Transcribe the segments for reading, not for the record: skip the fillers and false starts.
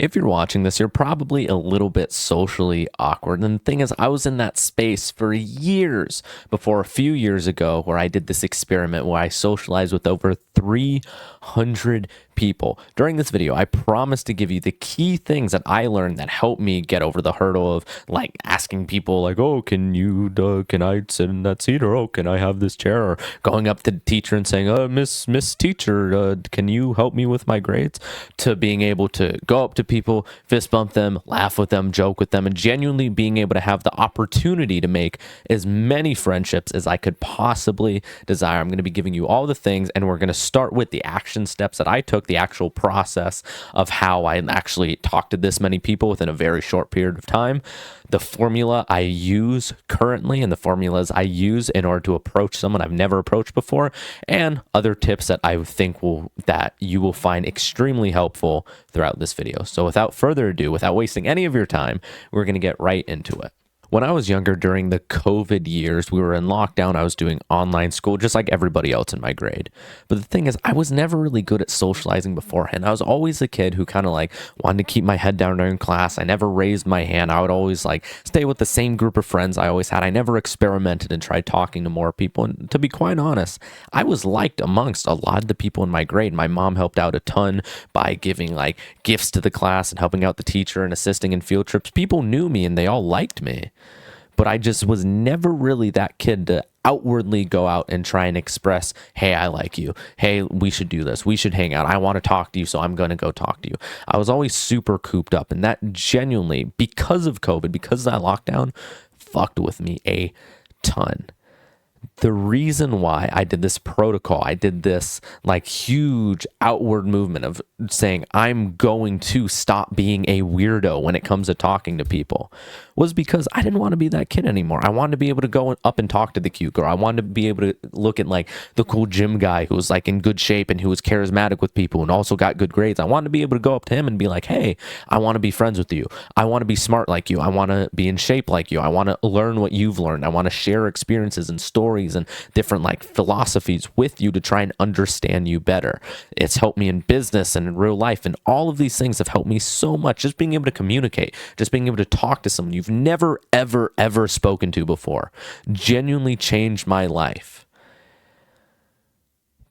If you're watching this, you're probably a little bit socially awkward. And the thing is, I was in that space for years before a few years ago where I did this experiment where I socialized with over 300 people. During this video, I promise to give you the key things that I learned that helped me get over the hurdle of like asking people like, oh, can I sit in that seat? Or, oh, can I have this chair? Or going up to the teacher and saying, Miss Teacher, can you help me with my grades? To being able to go up to people, fist bump them, laugh with them, joke with them, and genuinely being able to have the opportunity to make as many friendships as I could possibly desire. I'm going to be giving you all the things, and we're going to start with the action steps that I took, the actual process of how I actually talked to this many people within a very short period of time, the formula I use currently and the formulas I use in order to approach someone I've never approached before, and other tips that I think that you will find extremely helpful throughout this video. So without further ado, without wasting any of your time, we're going to get right into it. When I was younger, during the COVID years, we were in lockdown. I was doing online school just like everybody else in my grade. But the thing is, I was never really good at socializing beforehand. I was always a kid who kind of like wanted to keep my head down during class. I never raised my hand. I would always like stay with the same group of friends I always had. I never experimented and tried talking to more people. And to be quite honest, I was liked amongst a lot of the people in my grade. My mom helped out a ton by giving like gifts to the class and helping out the teacher and assisting in field trips. People knew me and they all liked me. But I just was never really that kid to outwardly go out and try and express, hey, I like you. Hey, we should do this. We should hang out. I want to talk to you, so I'm going to go talk to you. I was always super cooped up. And that genuinely, because of COVID, because of that lockdown, fucked with me a ton. The reason why I did this protocol, I did this like huge outward movement of saying I'm going to stop being a weirdo when it comes to talking to people, was because I didn't want to be that kid anymore. I wanted to be able to go up and talk to the cute girl. I wanted to be able to look at like the cool gym guy who was like in good shape and who was charismatic with people and also got good grades. I wanted to be able to go up to him and be like, hey, I want to be friends with you. I want to be smart like you. I want to be in shape like you. I want to learn what you've learned. I want to share experiences and stories and different like philosophies with you to try and understand you better. It's helped me in business and in real life, and all of these things have helped me so much. Just being able to communicate, just being able to talk to someone you've never, ever, ever spoken to before genuinely changed my life.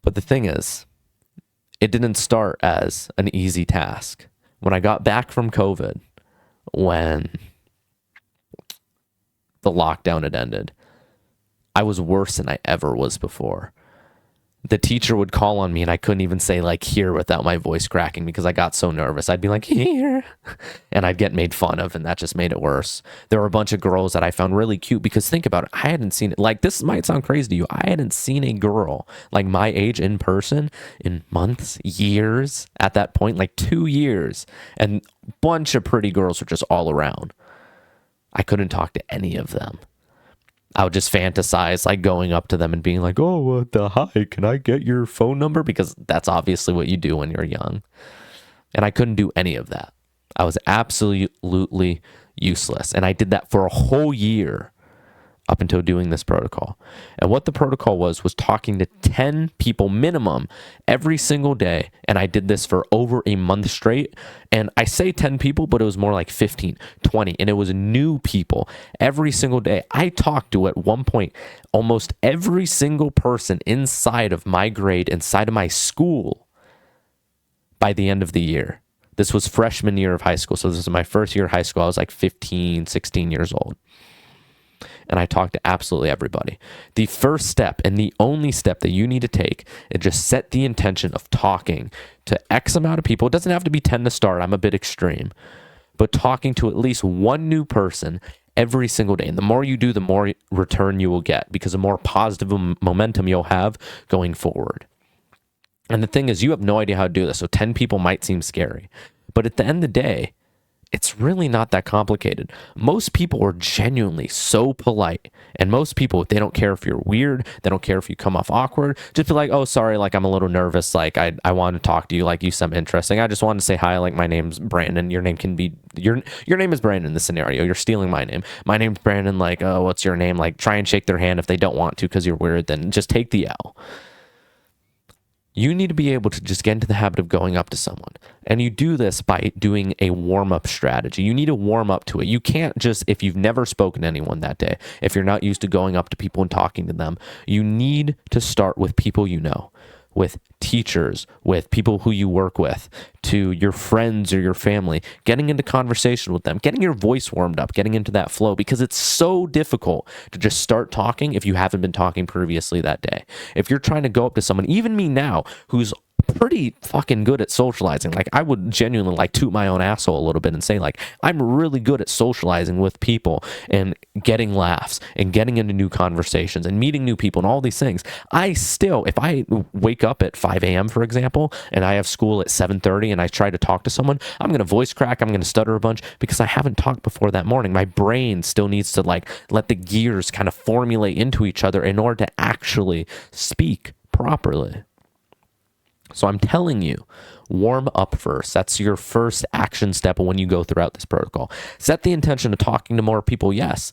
But the thing is, it didn't start as an easy task. When I got back from COVID, when the lockdown had ended, I was worse than I ever was before. The teacher would call on me and I couldn't even say like here without my voice cracking because I got so nervous. I'd be like here and I'd get made fun of, and that just made it worse. There were a bunch of girls that I found really cute because think about it. I hadn't seen it. Like, this might sound crazy to you. I hadn't seen a girl like my age in person in months, years at that point, like 2 years, and a bunch of pretty girls were just all around. I couldn't talk to any of them. I would just fantasize like going up to them and being like, oh, hi, can I get your phone number? Because that's obviously what you do when you're young. And I couldn't do any of that. I was absolutely useless. And I did that for a whole year up until doing this protocol. And what the protocol was talking to 10 people minimum every single day. And I did this for over a month straight. And I say 10 people, but it was more like 15, 20. And it was new people every single day. I talked to, at one point, almost every single person inside of my grade, inside of my school by the end of the year. This was freshman year of high school. So this was my first year of high school. I was like 15, 16 years old. And I talked to absolutely everybody. The first step and the only step that you need to take is just set the intention of talking to X amount of people. It doesn't have to be 10 to start. I'm a bit extreme. But talking to at least one new person every single day. And the more you do, the more return you will get, because the more positive momentum you'll have going forward. And the thing is, you have no idea how to do this. So 10 people might seem scary. But at the end of the day, it's really not that complicated. Most people are genuinely so polite. And most people, they don't care if you're weird. They don't care if you come off awkward. Just be like, oh, sorry, like I'm a little nervous. Like I want to talk to you. Like you sound interesting. I just wanted to say hi. Like my name's Brandon. Your name can be, your name is Brandon in this scenario. You're stealing my name. My name's Brandon. Like, oh, what's your name? Like try and shake their hand. If they don't want to because you're weird, then just take the L. You need to be able to just get into the habit of going up to someone. And you do this by doing a warm up strategy. You need to warm up to it. You can't just, if you've never spoken to anyone that day, if you're not used to going up to people and talking to them, you need to start with people you know, with teachers, with people who you work with, to your friends or your family, getting into conversation with them, getting your voice warmed up, getting into that flow, because it's so difficult to just start talking if you haven't been talking previously that day. If you're trying to go up to someone, even me now, who's pretty fucking good at socializing. Like, I would genuinely like toot my own asshole a little bit and say, like, I'm really good at socializing with people and getting laughs and getting into new conversations and meeting new people and all these things. I still, if I wake up at 5 a.m., for example, and I have school at 7:30 and I try to talk to someone, I'm going to voice crack, I'm going to stutter a bunch because I haven't talked before that morning. My brain still needs to, like, let the gears kind of formulate into each other in order to actually speak properly. So I'm telling you, warm up first. That's your first action step when you go throughout this protocol. Set the intention of talking to more people, yes,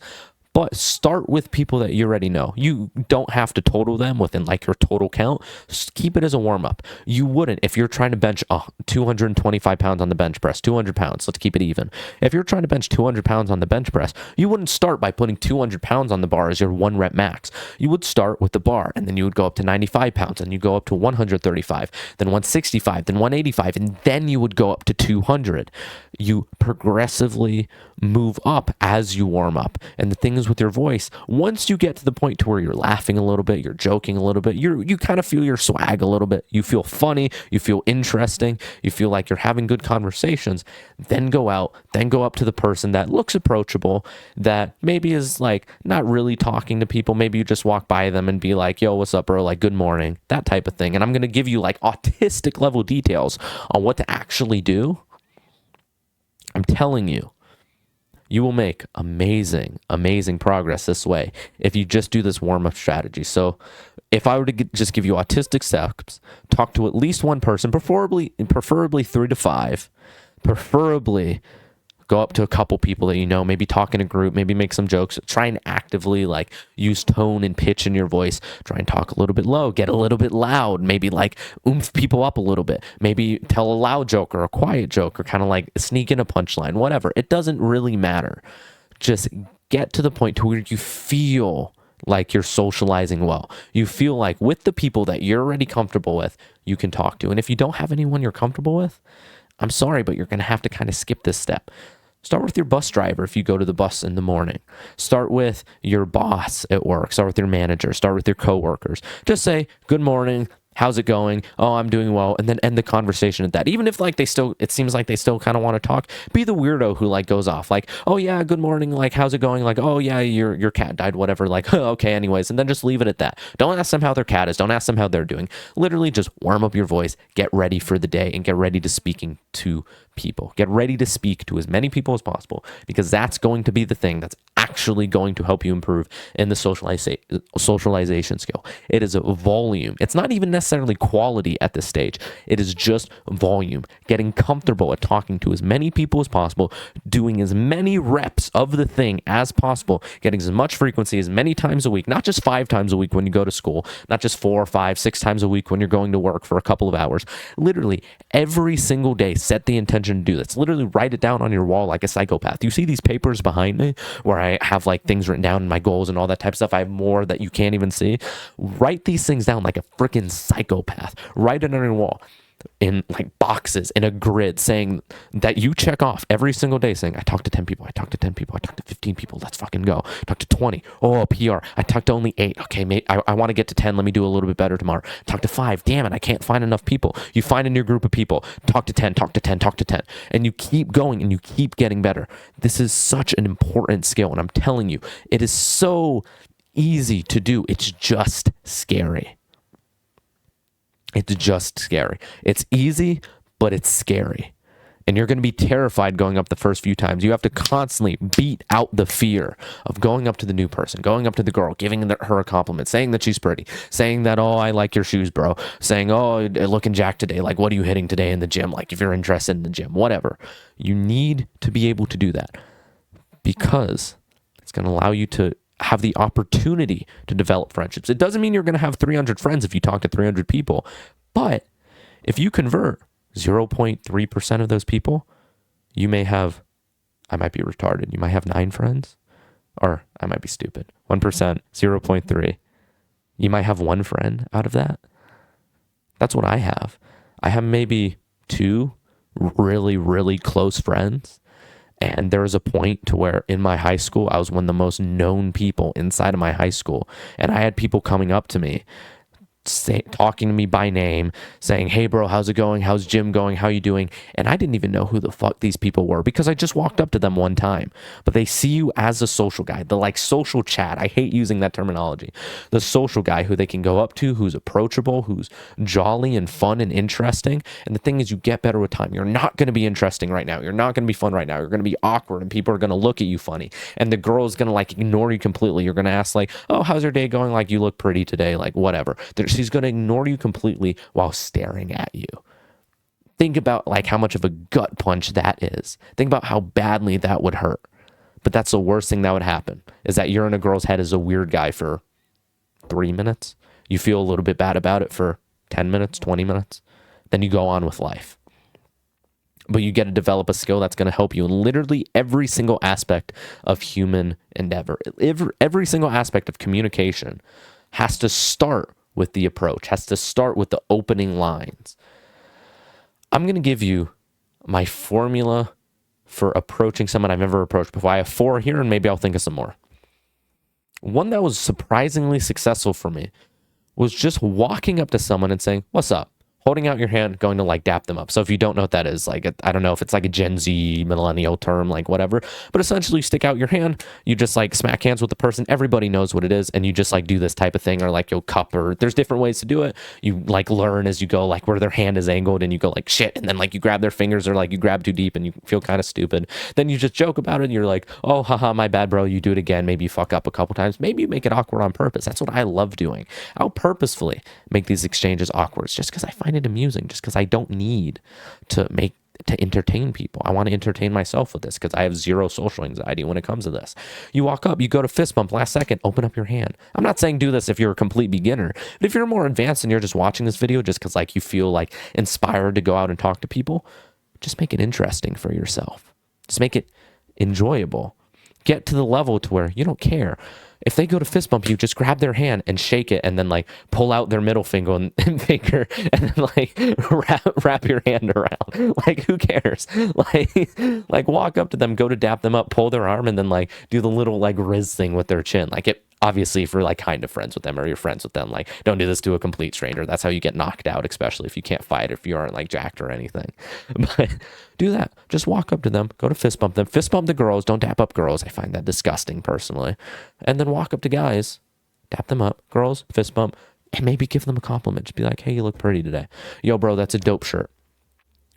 but start with people that you already know. You don't have to total them within like your total count. Just keep it as a warm up. You wouldn't, if you're trying to bench 225 pounds on the bench press, 200 pounds, let's keep it even. If you're trying to bench 200 pounds on the bench press, you wouldn't start by putting 200 pounds on the bar as your 1 rep max. You would start with the bar, and then you would go up to 95 pounds, and you go up to 135, then 165, then 185, and then you would go up to 200. You progressively move up as you warm up. And the thing is with your voice, once you get to the point to where you're laughing a little bit, you're joking a little bit, you kind of feel your swag a little bit, you feel funny, you feel interesting, you feel like you're having good conversations, then go out, then go up to the person that looks approachable, that maybe is like not really talking to people. Maybe you just walk by them and be like, yo, what's up, bro? Like, good morning, that type of thing. And I'm going to give you like autistic level details on what to actually do. I'm telling you, you will make amazing, amazing progress this way if you just do this warm-up strategy. So if I were to just give you autistic steps, talk to at least one person, preferably 3 to 5, preferably go up to a couple people that you know, maybe talk in a group, maybe make some jokes, try and actively like use tone and pitch in your voice, try and talk a little bit low, get a little bit loud, maybe like oomph people up a little bit, maybe tell a loud joke or a quiet joke or kind of like sneak in a punchline, whatever. It doesn't really matter. Just get to the point to where you feel like you're socializing well. You feel like with the people that you're already comfortable with, you can talk to. And if you don't have anyone you're comfortable with, I'm sorry, but you're going to have to kind of skip this step. Start with your bus driver if you go to the bus in the morning. Start with your boss at work. Start with your manager. Start with your coworkers. Just say, good morning. How's it going? Oh, I'm doing well. And then end the conversation at that. Even if like it seems like they still kind of want to talk, be the weirdo who like goes off like, oh yeah, good morning. Like, how's it going? Like, oh yeah, your cat died, whatever. Like, okay, anyways. And then just leave it at that. Don't ask them how their cat is. Don't ask them how they're doing. Literally just warm up your voice, get ready for the day, and get ready to speaking to people. Get ready to speak to as many people as possible, because that's going to be the thing that's actually going to help you improve in the socialization skill. It is a volume. It's not even necessarily quality at this stage. It is just volume. Getting comfortable at talking to as many people as possible, doing as many reps of the thing as possible, getting as much frequency as many times a week, not just 5 times a week when you go to school, not just 4, 5, 6 times a week when you're going to work for a couple of hours. Literally every single day, set the intention to do this. Literally write it down on your wall like a psychopath. You see these papers behind me where I have like things written down and my goals and all that type of stuff. I have more that you can't even see. Write these things down like a freaking psychopath. Write it on your wall in like boxes in a grid, saying that you check off every single day, saying I talked to 10 people, I talked to 10 people, I talked to 15 people, let's fucking go. Talk to 20, oh, PR, I talked to only 8, okay, mate, I want to get to 10, let me do a little bit better tomorrow. Talk to 5, damn it, I can't find enough people. You find a new group of people, talk to 10, talk to 10, talk to 10, and you keep going and you keep getting better. This is such an important skill, and I'm telling you, it is so easy to do. It's just scary. It's just scary. It's easy, but it's scary. And you're going to be terrified going up the first few times. You have to constantly beat out the fear of going up to the new person, going up to the girl, giving her a compliment, saying that she's pretty, saying that, oh, I like your shoes, bro, saying, oh, you're looking jacked today. Like, what are you hitting today in the gym? Like, if you're interested in the gym, whatever. You need to be able to do that, because it's going to allow you to have the opportunity to develop friendships. It doesn't mean you're going to have 300 friends if you talk to 300 people, But if you convert 0.3% of those people, you may have, I might be retarded, you might have 9 friends, or I might be stupid. 1%, 0.3. You might have 1 friend out of that. That's what I have. I have maybe 2 really, really close friends. And there was a point to where in my high school, I was one of the most known people inside of my high school. And I had people coming up to me, talking to me by name, saying, hey bro, how's it going? How's gym going? How you doing? And I didn't even know who the fuck these people were because I just walked up to them one time. But they see you as a social guy, the like social chat. I hate using that terminology. The social guy who they can go up to, who's approachable, who's jolly and fun and interesting. And the thing is, you get better with time. You're not going to be interesting right now. You're not going to be fun right now. You're going to be awkward and people are going to look at you funny. And the girl is going to like ignore you completely. You're going to ask like, oh, how's your day going? Like, you look pretty today, like whatever. She's going to ignore you completely while staring at you. Think about like how much of a gut punch that is. Think about how badly that would hurt. But that's the worst thing that would happen, is that you're in a girl's head as a weird guy for 3 minutes. You feel a little bit bad about it for 10 minutes, 20 minutes. Then you go on with life. But you get to develop a skill that's going to help you in literally every single aspect of human endeavor. Every single aspect of communication has to start with the approach, has to start with the opening lines. I'm going to give you my formula for approaching someone I've never approached before. I have 4 here, and maybe I'll think of some more. One that was surprisingly successful for me was just walking up to someone and saying, what's up? Holding out your hand, going to like dap them up. So if you don't know what that is, like, I don't know if it's like a Gen Z millennial term, like whatever, but essentially you stick out your hand, you just like smack hands with the person. Everybody knows what it is. And you just like do this type of thing, or like you'll cup, or there's different ways to do it. You like learn as you go, like where their hand is angled and you go like shit. And then like you grab their fingers, or like you grab too deep and you feel kind of stupid. Then you just joke about it. And you're like, oh, haha, my bad, bro. You do it again. Maybe you fuck up a couple times. Maybe you make it awkward on purpose. That's what I love doing. I'll purposefully make these exchanges awkward just because I find it amusing, just because I don't need to entertain people. I want to entertain myself with this because I have zero social anxiety when it comes to this. You walk up, you go to fist bump, last second, open up your hand. I'm not saying do this if you're a complete beginner, but if you're more advanced and you're just watching this video just because like you feel like inspired to go out and talk to people, just make it interesting for yourself. Just make it enjoyable. Get to the level to where you don't care. If they go to fist bump you, just grab their hand and shake it, and then like pull out their middle finger and finger, and then like wrap your hand around. Like, who cares? Like walk up to them, go to dap them up, pull their arm, and then like do the little like Riz thing with their chin. Like, it obviously, if you're like kind of friends with them, or you're friends with them, like don't do this to a complete stranger. That's how you get knocked out, especially if you can't fight, if you aren't like jacked or anything. But do that. Just walk up to them, go to fist bump them, fist bump the girls. Don't dap up girls. I find that disgusting personally. And then walk up to guys, dap them up, girls, fist bump, and maybe give them a compliment. Just be like, hey, you look pretty today. Yo, bro, that's a dope shirt.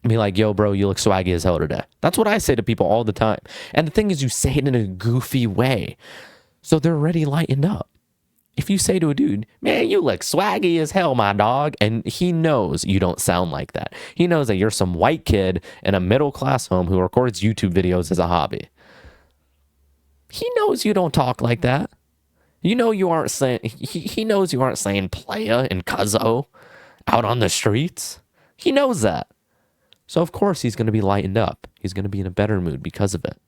Be like, yo, bro, you look swaggy as hell today. That's what I say to people all the time. And the thing is, you say it in a goofy way, so they're already lightened up. If you say to a dude, man, you look swaggy as hell, my dog, and he knows you don't sound like that. He knows that you're some white kid in a middle-class home who records YouTube videos as a hobby. He knows you don't talk like that. You know you aren't saying, he knows you aren't saying playa and cuzzo out on the streets. He knows that. So of course he's going to be lightened up. He's going to be in a better mood because of it.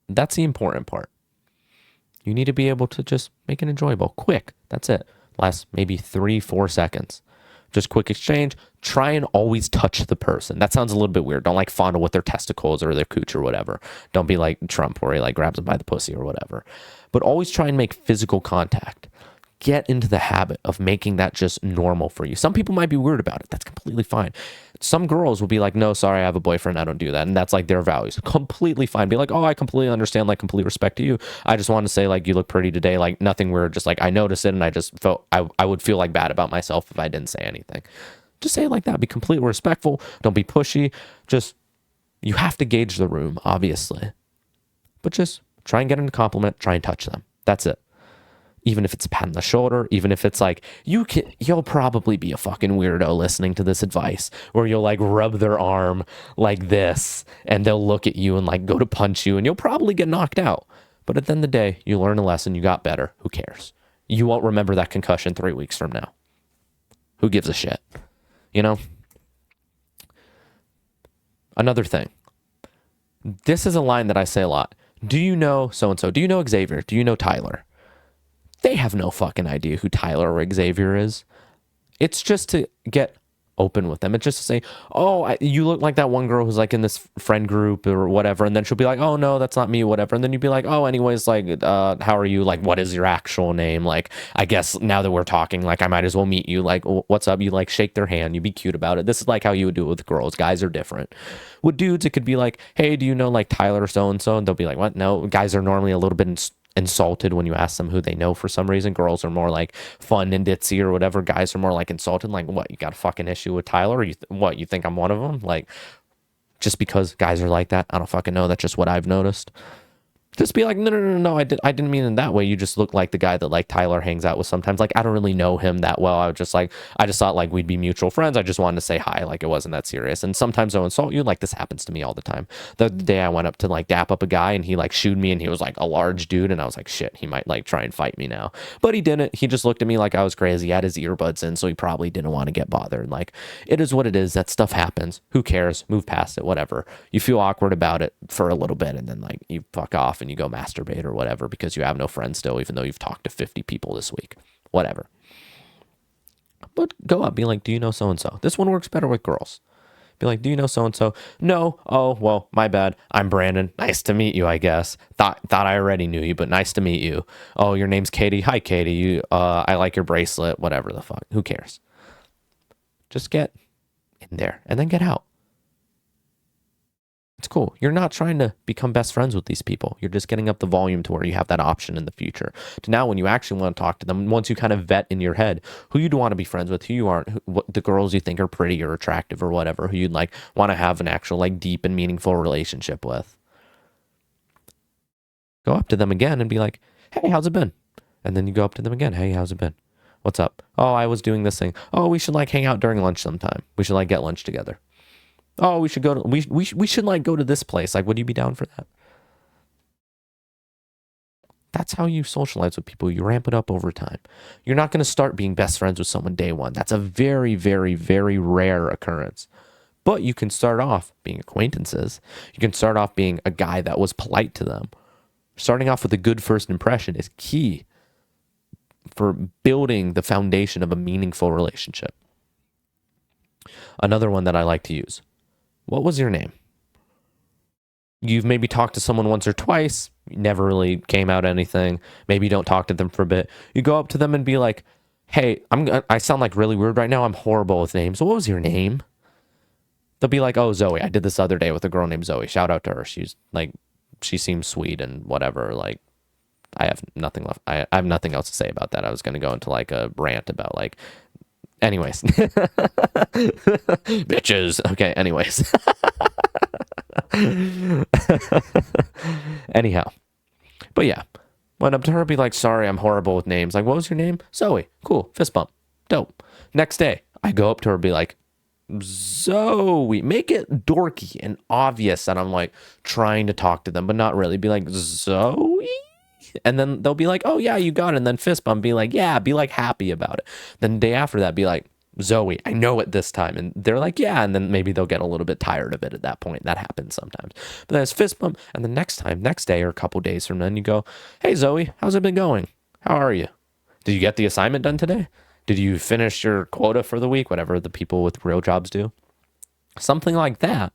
That's the important part. You need to be able to just make it enjoyable. Quick. That's it. Last maybe 3-4 seconds. Just quick exchange. Try and always touch the person. That sounds a little bit weird. Don't like fondle with their testicles or their cooch or whatever. Don't be like Trump where he like grabs them by the pussy or whatever. But always try and make physical contact. Get into the habit of making that just normal for you. Some people might be weird about it. That's completely fine. Some girls will be like, no, sorry, I have a boyfriend. I don't do that. And that's like their values. Completely fine. Be like, oh, I completely understand, like complete respect to you. I just want to say like, you look pretty today. Like nothing weird. Just like, I noticed it and I just felt, I would feel like bad about myself if I didn't say anything. Just say it like that. Be completely respectful. Don't be pushy. Just, you have to gauge the room, obviously. But just try and get them a compliment. Try and touch them. That's it. Even if it's a pat on the shoulder, even if it's like, you'll probably be a fucking weirdo listening to this advice, where you'll like rub their arm like this and they'll look at you and like go to punch you and you'll probably get knocked out. But at the end of the day, you learn a lesson, you got better. Who cares? You won't remember that concussion 3 weeks from now. Who gives a shit? You know? Another thing. This is a line that I say a lot. Do you know so-and-so? Do you know Xavier? Do you know Tyler? They have no fucking idea who Tyler or Xavier is. It's just to get open with them. It's just to say, oh, you look like that one girl who's like in this friend group or whatever. And then she'll be like, oh, no, that's not me, whatever. And then you'd be like, oh, anyways, like, how are you? Like, what is your actual name? Like, I guess now that we're talking, like, I might as well meet you. Like, what's up? You like shake their hand. You be cute about it. This is like how you would do it with girls. Guys are different. With dudes, it could be like, hey, do you know like Tyler so-and-so? And they'll be like, what? No, guys are normally a little bit insulted when you ask them who they know for some reason. Girls are more like fun and ditzy or whatever. Guys are more like insulted. Like, what, you got a fucking issue with Tyler? Or what, you think I'm one of them? Like, just because guys are like that, I don't fucking know. That's just what I've noticed. Just be like, no, I didn't mean it that way. You just look like the guy that like Tyler hangs out with sometimes. Like, I don't really know him that well. I just thought like we'd be mutual friends. I just wanted to say hi. Like, it wasn't that serious. And sometimes they'll insult you. Like, this happens to me all the time. The day I went up to like dap up a guy and he like shooed me and he was like a large dude. And I was like, shit, he might like try and fight me now. But he didn't. He just looked at me like I was crazy. He had his earbuds in, so he probably didn't want to get bothered. Like, it is what it is. That stuff happens. Who cares? Move past it, whatever. You feel awkward about it for a little bit and then like you fuck off and you go masturbate or whatever because you have no friends still, even though you've talked to 50 people this week. Whatever. But go up, be like, do you know so-and-so? This one works better with girls. Be like, do you know so-and-so? No. Oh, well, my bad. I'm Brandon. Nice to meet you, I guess. Thought I already knew you, but nice to meet you. Oh, your name's Katie. Hi, Katie. I like your bracelet. Whatever the fuck. Who cares? Just get in there and then get out. It's cool. You're not trying to become best friends with these people. You're just getting up the volume to where you have that option in the future. To now, when you actually want to talk to them, once you kind of vet in your head who you'd want to be friends with, who you aren't, what the girls you think are pretty or attractive or whatever, who you'd like want to have an actual like deep and meaningful relationship with. Go up to them again and be like, hey, how's it been? And then you go up to them again. Hey, how's it been? What's up? Oh, I was doing this thing. Oh, we should like hang out during lunch sometime. We should like get lunch together. Oh, we should go to we should like go to this place. Like, would you be down for that? That's how you socialize with people. You ramp it up over time. You're not going to start being best friends with someone day one. That's a very, very, very rare occurrence. But you can start off being acquaintances. You can start off being a guy that was polite to them. Starting off with a good first impression is key for building the foundation of a meaningful relationship. Another one that I like to use. What was your name? You've maybe talked to someone once or twice, never really came out anything. Maybe you don't talk to them for a bit. You go up to them and be like, hey, I sound like really weird right now. I'm horrible with names. What was your name? They'll be like, oh, Zoe. I did this other day with a girl named Zoe. Shout out to her. She's like, she seems sweet and whatever. Like, I have nothing left. I have nothing else to say about that. I was going to go into like a rant about like, anyways. Bitches. Okay, anyways. Anyhow. But yeah. Went up to her, be like, sorry, I'm horrible with names. Like, what was your name? Zoe. Cool. Fist bump. Dope. Next day, I go up to her, be like, Zoe. Make it dorky and obvious that I'm like trying to talk to them, but not really. Be like, Zoe? And then they'll be like, oh yeah, you got it. And then fist bump, be like, yeah, be like happy about it. Then the day after that, be like, Zoe, I know it this time. And they're like, yeah. And then maybe they'll get a little bit tired of it at that point. That happens sometimes. But then it's fist bump. And the next day or a couple days from then, you go, hey, Zoe, how's it been going? How are you? Did you get the assignment done today? Did you finish your quota for the week? Whatever the people with real jobs do. Something like that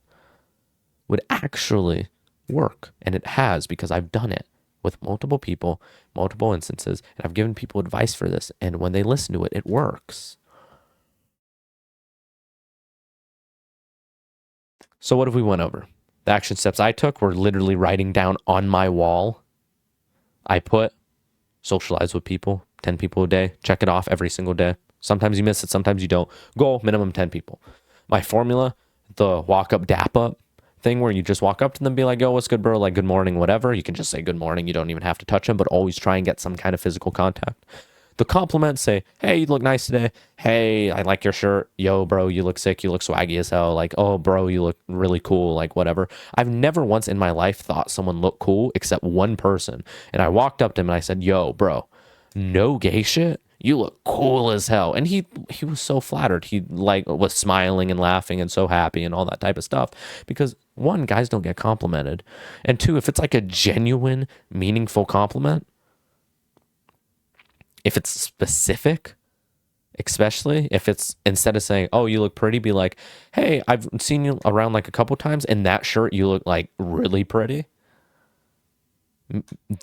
would actually work. And it has, because I've done it with multiple people, multiple instances, and I've given people advice for this. And when they listen to it, it works. So what have we went over? The action steps I took were literally writing down on my wall. I put socialize with people, 10 people a day, check it off every single day. Sometimes you miss it, sometimes you don't. Goal, minimum 10 people. My formula, the walk up, dap up thing where you just walk up to them and be like, yo, what's good, bro? Like, good morning, whatever. You can just say good morning. You don't even have to touch them, but always try and get some kind of physical contact. The compliment, say, hey, you look nice today. Hey, I like your shirt. Yo, bro, you look sick. You look swaggy as hell. Like, oh, bro, you look really cool. Like, whatever. I've never once in my life thought someone looked cool except one person. And I walked up to him and I said, yo, bro, no gay shit, you look cool as hell. And he was so flattered. He like was smiling and laughing and so happy and all that type of stuff. Because one, guys don't get complimented. And two, if it's like a genuine, meaningful compliment, if it's specific, especially if it's instead of saying, oh, you look pretty, be like, hey, I've seen you around like a couple times. In that shirt, you look like really pretty.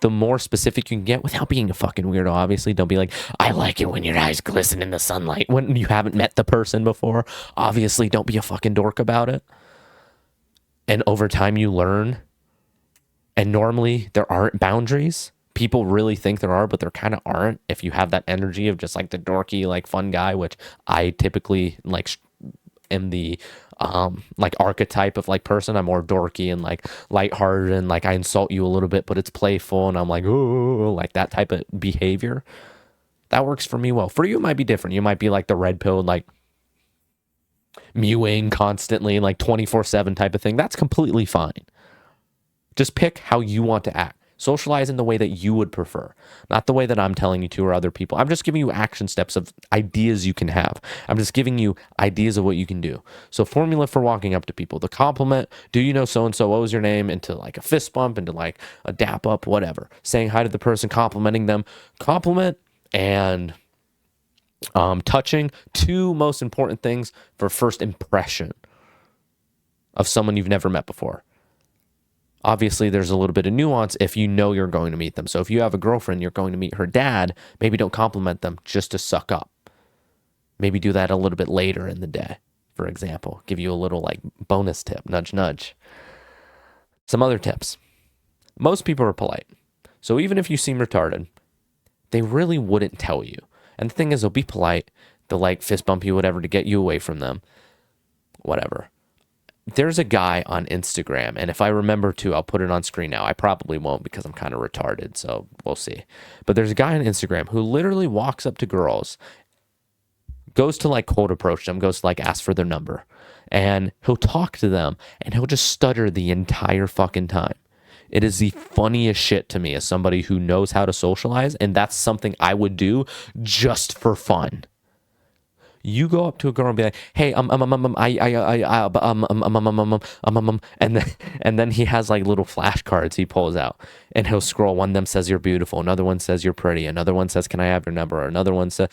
The more specific you can get without being a fucking weirdo, obviously. Don't be like, I like it when your eyes glisten in the sunlight when you haven't met the person before. Obviously, don't be a fucking dork about it. And over time, you learn. And normally, there aren't boundaries. People really think there are, but there kind of aren't. If you have that energy of just like the dorky, like fun guy, which I typically like am the like archetype of like person. I'm more dorky and like lighthearted and like I insult you a little bit, but it's playful and I'm like, oh, like that type of behavior. That works for me well. For you, it might be different. You might be like the red pill, like mewing constantly, like 24/7 type of thing. That's completely fine. Just pick how you want to act. Socialize in the way that you would prefer, not the way that I'm telling you to or other people. I'm just giving you action steps of ideas you can have. I'm just giving you ideas of what you can do. So formula for walking up to people, the compliment, do you know so-and-so, what was your name, into like a fist bump, into like a dap up, whatever. Saying hi to the person, complimenting them. Compliment and touching, two most important things for first impression of someone you've never met before. Obviously, there's a little bit of nuance if you know you're going to meet them. So if you have a girlfriend, you're going to meet her dad, maybe don't compliment them just to suck up. Maybe do that a little bit later in the day, for example. Give you a little like bonus tip, nudge, nudge. Some other tips. Most people are polite. So even if you seem retarded, they really wouldn't tell you. And the thing is, they'll be polite. They'll like fist bump you, whatever, to get you away from them. Whatever. There's a guy on Instagram, and if I remember to, I'll put it on screen now. I probably won't because I'm kind of retarded, so we'll see. But there's a guy on Instagram who literally walks up to girls, goes to like cold approach them, goes to like ask for their number, and he'll talk to them, and he'll just stutter the entire fucking time. It is the funniest shit to me as somebody who knows how to socialize, and that's something I would do just for fun. You go up to a girl and be like, "Hey, and then he has like little flashcards he pulls out, and he'll scroll. One of them says you're beautiful, another one says you're pretty, another one says can I have your number, or another one says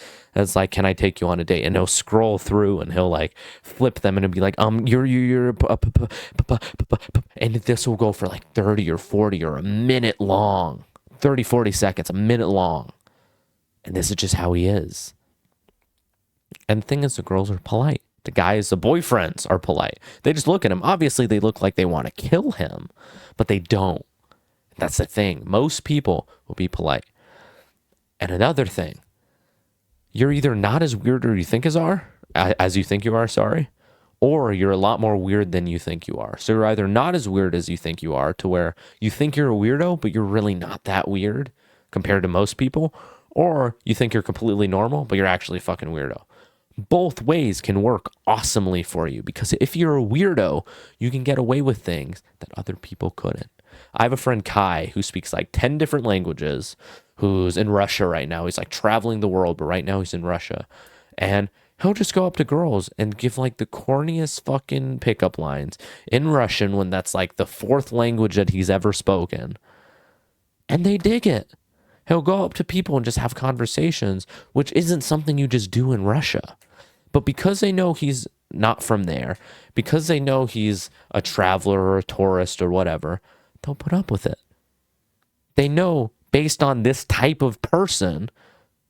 like can I take you on a date, and he'll scroll through and he'll like flip them and it'll be like you're and this will go for like 30 or 40 or a minute long, 30, 40 seconds, a minute long, and this is just how he is. And the thing is, the girls are polite. The guys, the boyfriends are polite. They just look at him. Obviously, they look like they want to kill him, but they don't. That's the thing. Most people will be polite. And another thing, you're either not as weird as you think you are, sorry, or you're a lot more weird than you think you are. So you're either not as weird as you think you are, to where you think you're a weirdo, but you're really not that weird compared to most people, or you think you're completely normal, but you're actually a fucking weirdo. Both ways can work awesomely for you, because if you're a weirdo, you can get away with things that other people couldn't. I have a friend, Kai, who speaks like 10 different languages, who's in Russia right now. He's like traveling the world, but right now he's in Russia. And he'll just go up to girls and give like the corniest fucking pickup lines in Russian when that's like the fourth language that he's ever spoken. And they dig it. He'll go up to people and just have conversations, which isn't something you just do in Russia. But because they know he's not from there, because they know he's a traveler or a tourist or whatever, they'll put up with it. They know, based on this type of person,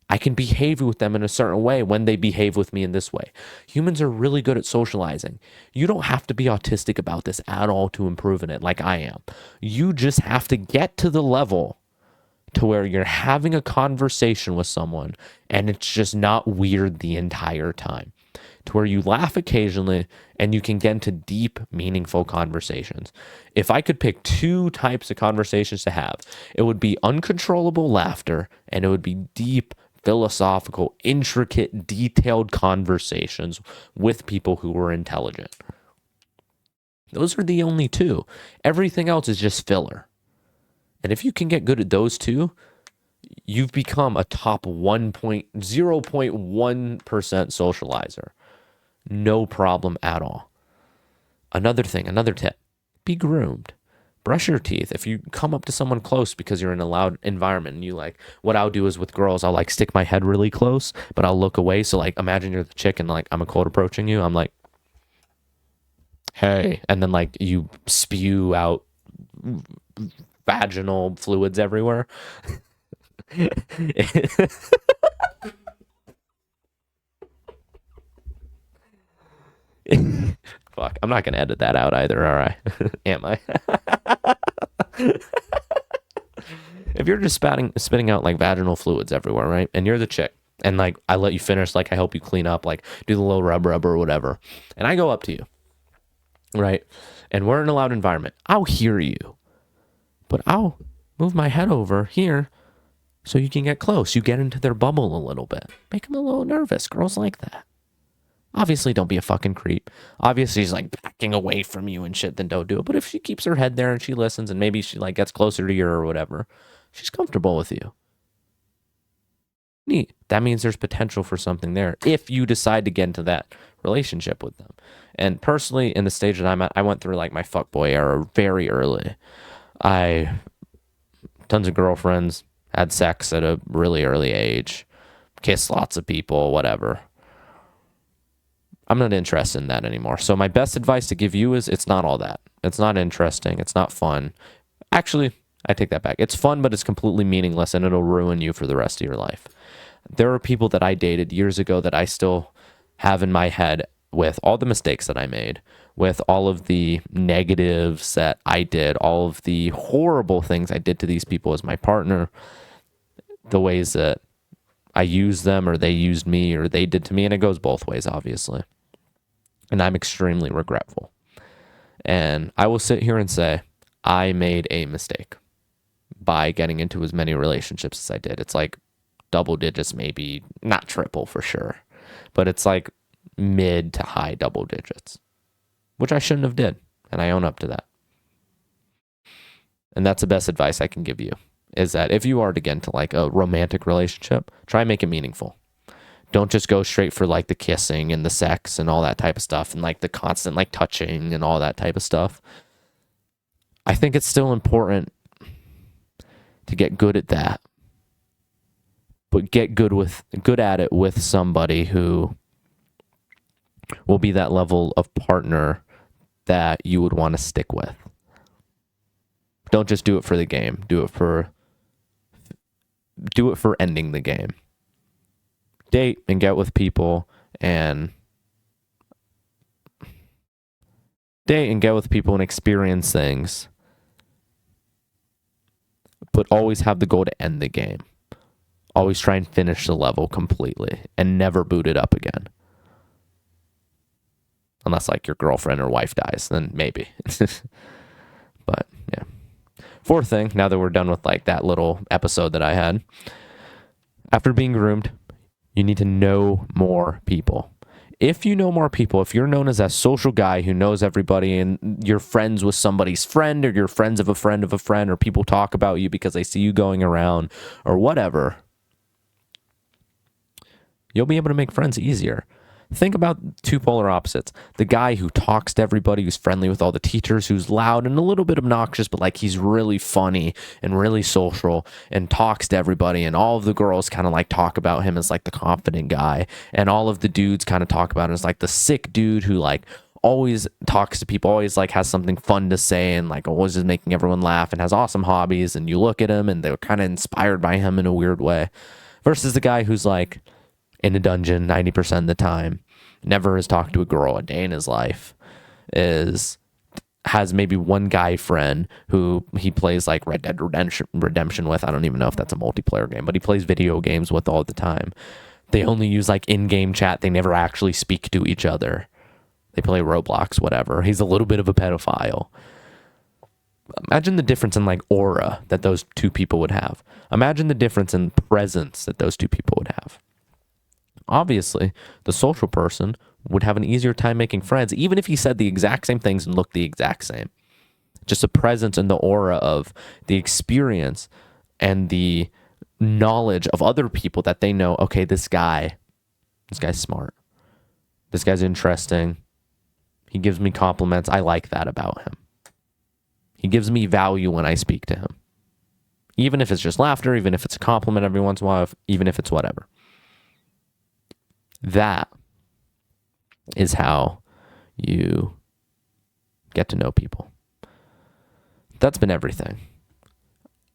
I can behave with them in a certain way when they behave with me in this way. Humans are really good at socializing. You don't have to be autistic about this at all to improve in it like I am. You just have to get to the level to where you're having a conversation with someone and it's just not weird the entire time. To where you laugh occasionally and you can get into deep, meaningful conversations. If I could pick two types of conversations to have, it would be uncontrollable laughter and it would be deep, philosophical, intricate, detailed conversations with people who are intelligent. Those are the only two. Everything else is just filler. And if you can get good at those two, you've become a top 1.0.1% socializer. No problem at all. Another thing, another tip, be groomed. Brush your teeth. If you come up to someone close because you're in a loud environment and you like, what I'll do is with girls, I'll like stick my head really close, but I'll look away. So like, imagine you're the chick and like, I'm a cold approaching you. I'm like, hey. And then like you spew out vaginal fluids everywhere. Fuck, I'm not gonna edit that out either, all right? Am I? If you're just spitting out like vaginal fluids everywhere, right? And you're the chick, and like I let you finish, like I help you clean up, like do the little rub or whatever, and I go up to you, right? And we're in a loud environment. I'll hear you, but I'll move my head over here so you can get close. You get into their bubble a little bit. Make them a little nervous. Girls like that. Obviously, don't be a fucking creep. Obviously, she's like backing away from you and shit, then don't do it. But if she keeps her head there and she listens and maybe she like gets closer to you or whatever, she's comfortable with you. Neat. That means there's potential for something there if you decide to get into that relationship with them. And personally, in the stage that I'm at, I went through like my fuckboy era very early. I tons of girlfriends, had sex at a really early age, kissed lots of people, whatever. I'm not interested in that anymore. So my best advice to give you is it's not all that. It's not interesting. It's not fun. Actually, I take that back. It's fun, but it's completely meaningless and it'll ruin you for the rest of your life. There are people that I dated years ago that I still have in my head with all the mistakes that I made, with all of the negatives that I did, all of the horrible things I did to these people as my partner, the ways that I used them or they used me or they did to me. And it goes both ways, obviously. And I'm extremely regretful. And I will sit here and say, I made a mistake by getting into as many relationships as I did. It's like double digits, maybe not triple for sure, but it's like mid to high double digits, which I shouldn't have did. And I own up to that. And that's the best advice I can give you is that if you are to get into like a romantic relationship, try and make it meaningful. Don't just go straight for like the kissing and the sex and all that type of stuff and like the constant like touching and all that type of stuff. I think it's still important to get good at that, but get good at it with somebody who will be that level of partner that you would want to stick with. Don't just do it for the game. Do it for ending the game. Date and get with people and experience things, but always have the goal to end the game. Always try and finish the level completely and never boot it up again. Unless like your girlfriend or wife dies, then maybe. But yeah. Fourth thing, now that we're done with like that little episode that I had, after being groomed, you need to know more people. If you know more people, if you're known as that social guy who knows everybody and you're friends with somebody's friend or you're friends of a friend of a friend or people talk about you because they see you going around or whatever, you'll be able to make friends easier. Think about two polar opposites. The guy who talks to everybody, who's friendly with all the teachers, who's loud and a little bit obnoxious, but like he's really funny and really social and talks to everybody. And all of the girls kind of like talk about him as like the confident guy. And all of the dudes kind of talk about him as like the sick dude who like always talks to people, always like has something fun to say and like always is making everyone laugh and has awesome hobbies. And you look at him and they're kind of inspired by him in a weird way. Versus the guy who's like in a dungeon 90% of the time, never has talked to a girl a day in his life, has maybe one guy friend who he plays like Red Dead Redemption with. I don't even know if that's a multiplayer game, but he plays video games with all the time. They only use like in-game chat. They never actually speak to each other. They play Roblox, whatever. He's a little bit of a pedophile. Imagine the difference in like aura that those two people would have. Imagine the difference in presence that those two people would have. Obviously, the social person would have an easier time making friends, even if he said the exact same things and looked the exact same. Just the presence and the aura of the experience and the knowledge of other people that they know, okay, this guy's smart. This guy's interesting. He gives me compliments. I like that about him. He gives me value when I speak to him. Even if it's just laughter, even if it's a compliment every once in a while, even if it's whatever. That is how you get to know people. That's been everything.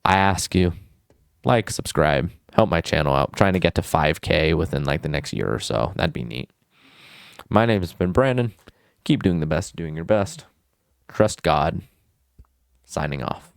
I ask you, like, subscribe, help my channel out. I'm trying to get to 5K within like the next year or so. That'd be neat. My name has been Brandon. Keep doing the best, doing your best. Trust God. Signing off.